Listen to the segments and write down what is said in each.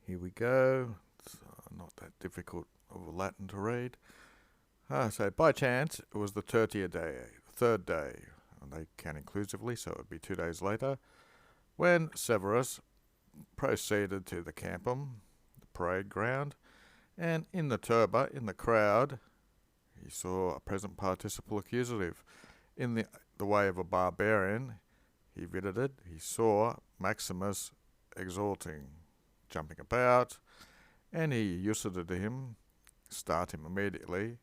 Here we go. It's not that difficult of Latin to read. So by chance, it was the tertia day, third day, and they count inclusively, so it would be 2 days later, when Severus proceeded to the campum, the parade ground, and in the turba, in the crowd, he saw a present participle accusative. In the way of a barbarian, he visited, he saw Maximus exhorting, jumping about, and he usaded him, start him immediately.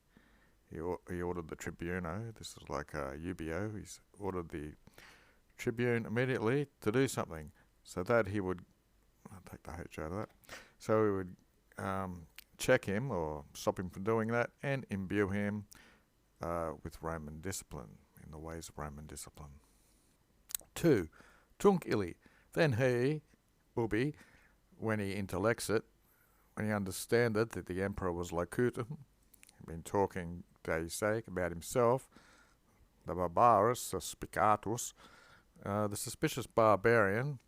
He ordered the tribuno, this is like a UBO, he's ordered the tribune immediately to do something, so that he would, I'll take the H out of that, so he would check him or stop him from doing that and imbue him with Roman discipline, in the ways of Roman discipline. 2. Tunc illi, then he, ubi, when he intellects it, when he understanded that the emperor was locutum, had been talking Deus sake about himself, the barbarus suspicatus, the suspicious barbarian,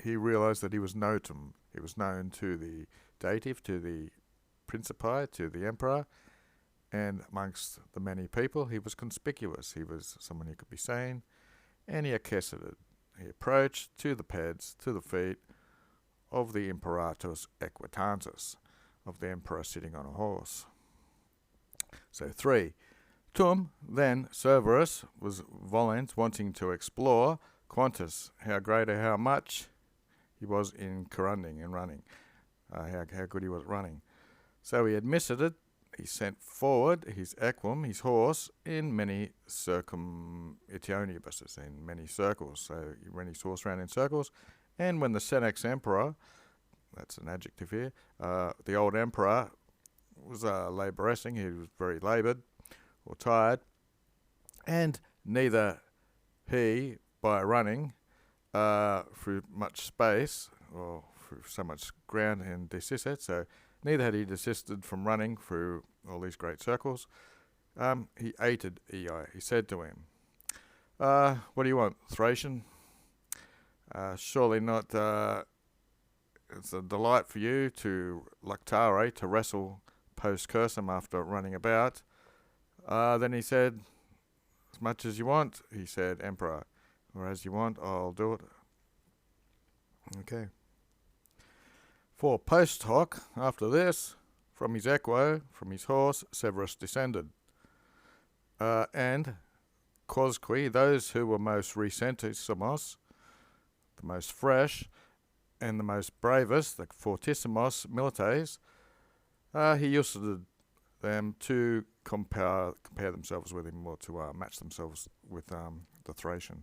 he realized that he was notum. He was known to the dative, to the principi, to the emperor, and amongst the many people, he was conspicuous. He was someone who could be seen, and he accessored. He approached to the peds, to the feet of the imperatus equitantis, of the emperor sitting on a horse. So 3. Tum, then Cerberus, was volens, wanting to explore, quantus, how great or how much he was in corunding, in running, how good he was at running. So he admitted it, he sent forward his equum, his horse, in many circumitionibus, in many circles. So he ran his horse around in circles, and when the Senex emperor, that's an adjective here, the old emperor was laborescing, he was very laboured or tired, and neither he, by running through much space, or through so much ground and desisted, so neither had he desisted from running through all these great circles. He ated Ei. He said to him, what do you want, Thracian? Surely not. It's a delight for you to lactare, to wrestle post cursum after running about. Then he said, as much as you want, he said, Emperor, or as you want, I'll do it. Okay. 4. Post hoc, after this, from his equo, from his horse, Severus descended. And quosque, those who were most recentissimos, the most fresh, and the most bravest, the fortissimos milites, he used them to compare themselves with him, or to match themselves with the Thracian.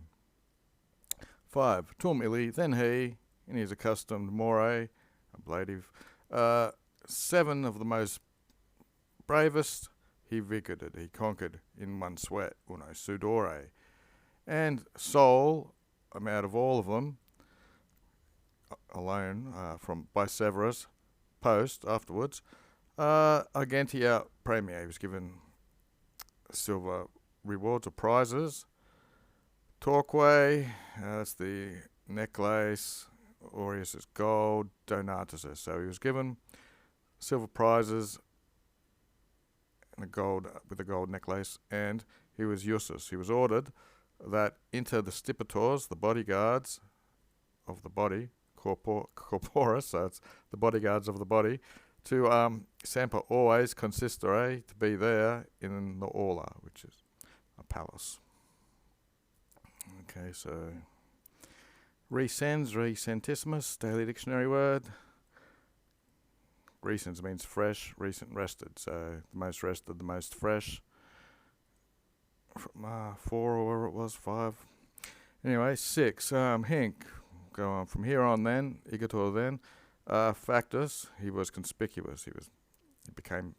5. Tum illi, then he, in his accustomed more, ablative, 7 of the most bravest he victored, he conquered in one sweat, uno sudore, and Sol, out of all of them, alone, by Severus, post afterwards, Argentia Premier, he was given silver rewards or prizes. Torque, that's the necklace, Aureus is gold, Donatus is. So he was given silver prizes and with a gold necklace, and he was Iussus. He was ordered that inter the stipitors, the bodyguards of the body, corporis, so it's the bodyguards of the body, to semper always consistere, to be there in the aula, which is a palace. Okay, so recentissimus, daily dictionary word. Recens means fresh, recent rested, so the most rested, the most fresh. From 4 or whatever it was, 5. Anyway, 6. Hink. Go on from here on then, Igator then. Factus, he was conspicuous. He became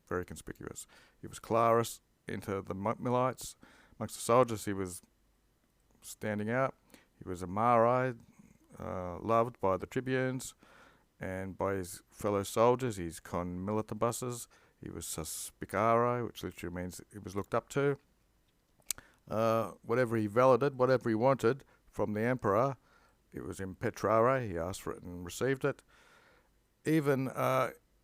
very conspicuous. He was Clarus into the milites. Amongst the soldiers, he was standing out. He was a Marai, loved by the tribunes and by his fellow soldiers, his conmilitabuses. He was suspicare, which literally means he was looked up to. Whatever he validated, whatever he wanted from the emperor, It was in Petrare. He asked for it and received it. Even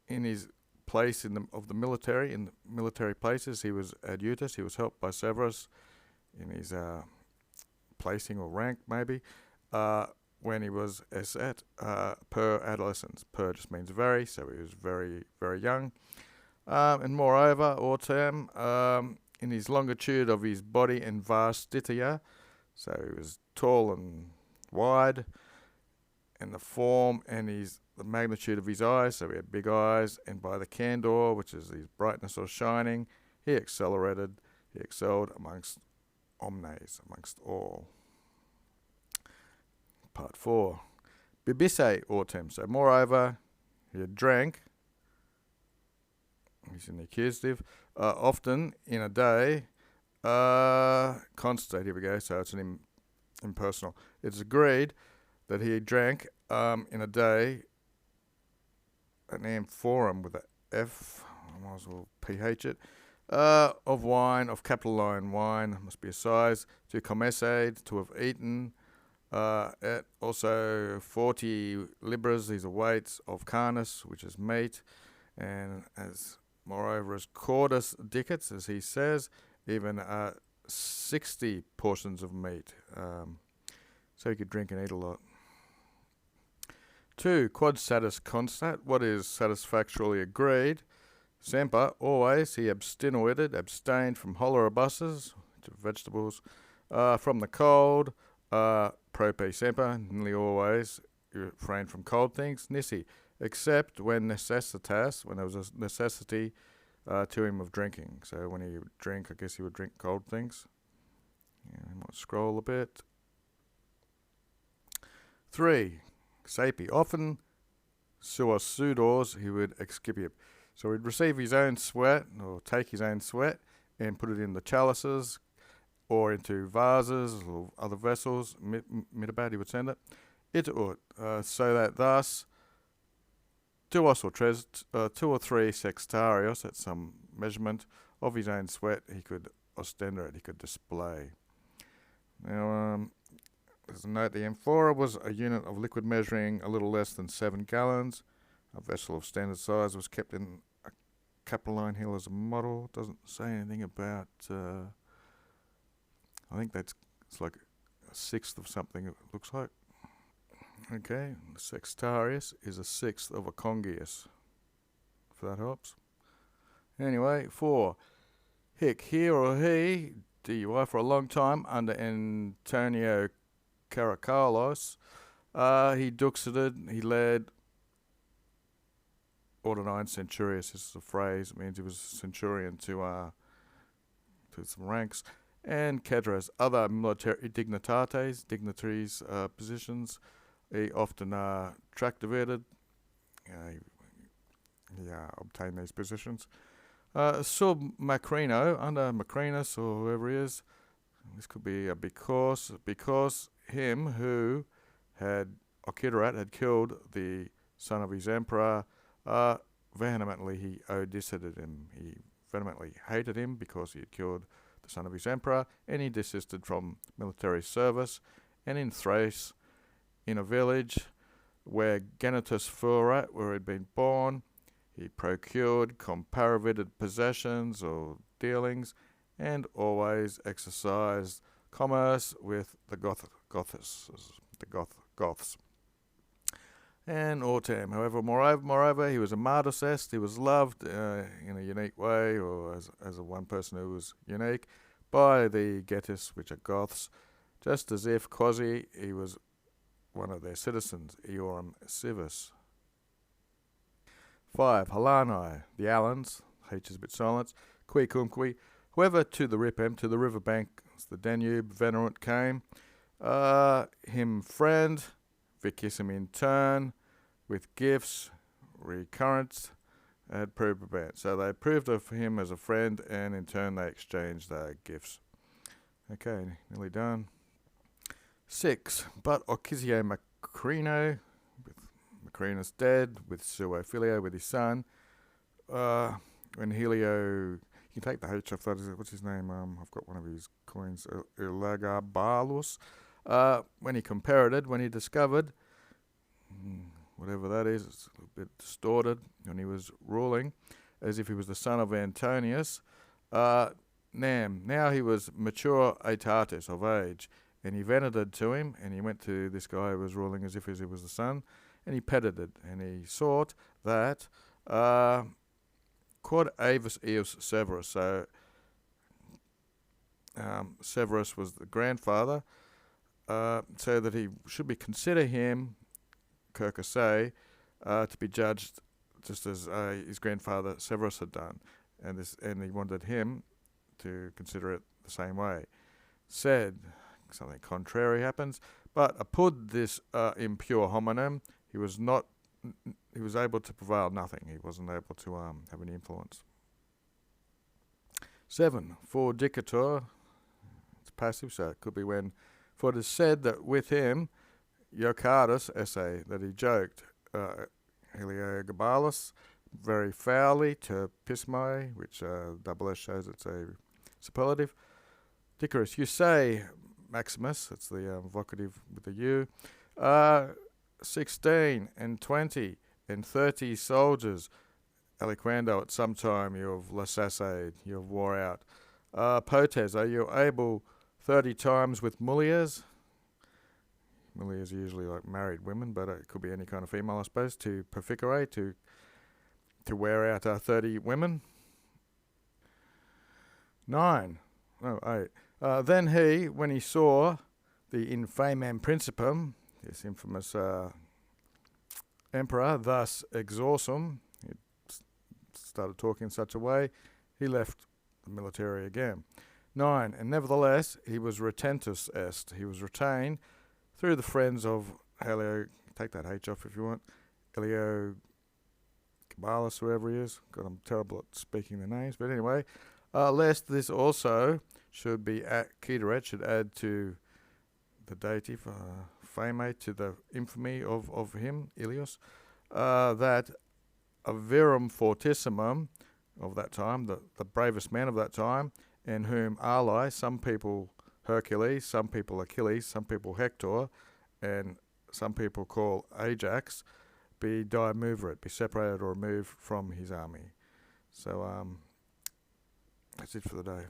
in his place of the military, in the military places, he was adjutus. He was helped by Severus in his placing or rank, maybe, when he was esset per adolescence. Per just means very, so he was very, very young. And moreover, autem, in his longitude of his body and vastitia, so he was tall and wide, and the form and the magnitude of his eyes, so he had big eyes, and by the candor, which is his brightness or shining, he excelled amongst omnes, amongst all. Part 4. Bibisse autem, so moreover, he had drank, he's in the accusative, often in a day, constate, here we go, so it's an impersonal. It's agreed that he drank in a day an amphorum with a F, I might as well PH it, of wine, of capital line wine, must be a size, to commessade, to have eaten, at also 40 libras, these are weights, of carnis, which is meat, and as moreover as cordus dicets, as he says, even 60 portions of meat. So he could drink and eat a lot. 2. Quod satis constat, what is satisfactorily agreed. Semper, always, he abstained from holoribusses, vegetables, from the cold, prope semper, nearly always, refrained from cold things, nisi, except when necessitas, when there was a necessity to him of drinking. So when he would drink, I guess he would drink cold things. Yeah, I might scroll a bit. 3. Sapi, often sua sudors, he would excipient. So he'd receive his own sweat, or take his own sweat, and put it in the chalices, or into vases, or other vessels, mitabat, he would send it. It ut, so that thus, 2 or 3 sextarios, at some measurement, of his own sweat, he could ostenderate, he could display. Now, there's a note, the amphora was a unit of liquid measuring a little less than 7 gallons. A vessel of standard size was kept in a Capitoline Hill as a model. Doesn't say anything about, I think it's like a sixth of something, it looks like. Okay, the sextarius is a sixth of a congius, if that helps. Anyway, 4. Hic, he or he, DUI for a long time under Antonio Caracalos, he duxited, he led Order 9 Centurius, this is a phrase, it means he was a centurion to some ranks, and Cadres, other military dignitates, dignitaries, positions, he often tractivated, he obtained these positions. Sub Macrino, under Macrinus or whoever he is, this could be a because him who had Occiderat had killed the son of his emperor, vehemently he odicited him. He vehemently hated him because he had killed the son of his emperor, and he desisted from military service. And in Thrace, in a village where Genitus fuerat, where he had been born, he procured comparavid possessions or dealings, and always exercised commerce with the Goths. And autem, however, moreover, he was a martus est, he was loved in a unique way, or as a one person who was unique, by the Getis, which are Goths, just as if quasi he was one of their citizens, eorum civis. 5. Halani, the Alans, H is a bit silent, qui cumqui, whoever to the ripem, to the riverbank, the Danube, venerant came, him friend, vicissim in turn, with gifts, recurrent, had proved about. So they approved of him as a friend, and in turn they exchanged their gifts. Okay, nearly done. 6. But Occisie Macrino, with Macrinus dead, with Suophilia, with his son, when Helio, you can take the H off that, what's his name? I've got one of his coins, Elagabalus, When he compared, when he discovered, whatever that is, it's a little bit distorted, when he was ruling, as if he was the son of Antonius, now he was mature aetatis, of age, and he venered to him, and he went to this guy who was ruling as if he was the son, and he petted it, and he sought that quod avis eus Severus. So Severus was the grandfather, so that he should be consider him, Kirkosei, to be judged just as his grandfather Severus had done, and he wanted him to consider it the same way. Said something contrary happens, but apud this impure hominem, he was able to prevail nothing. He wasn't able to have any influence. 7. For dicator, it's passive, so it could be when, for it is said that with him, Iocatus essay, that he joked, Heliogabalus, very foully, to pismai, which double S shows it's a superlative. Dicarus, you say, Maximus, that's the vocative with the U, 16 and 20 and 30 soldiers, aliquando at some time you have lassassaed, you have wore out. Potes, are you able 30 times with mulliers? Mulliers are usually like married women, but it could be any kind of female, I suppose, to perficere, to wear out 30 women. 9. No, 8. Then he, when he saw the infamam principum, this infamous emperor, thus exorsum, he started talking in such a way, he left the military again. 9. And nevertheless, he was retentus est, he was retained through the friends of Helio, take that H off if you want, Heliogabalus, whoever he is. God, I'm terrible at speaking the names, but anyway, lest this also should be Keteret, should add to the dative, fame, to the infamy of him, Ilios, that a virum fortissimum of that time, the bravest man of that time, in whom ally, some people Hercules, some people Achilles, some people Hector, and some people call Ajax, be dimoveret, be separated or removed from his army. So that's it for the day.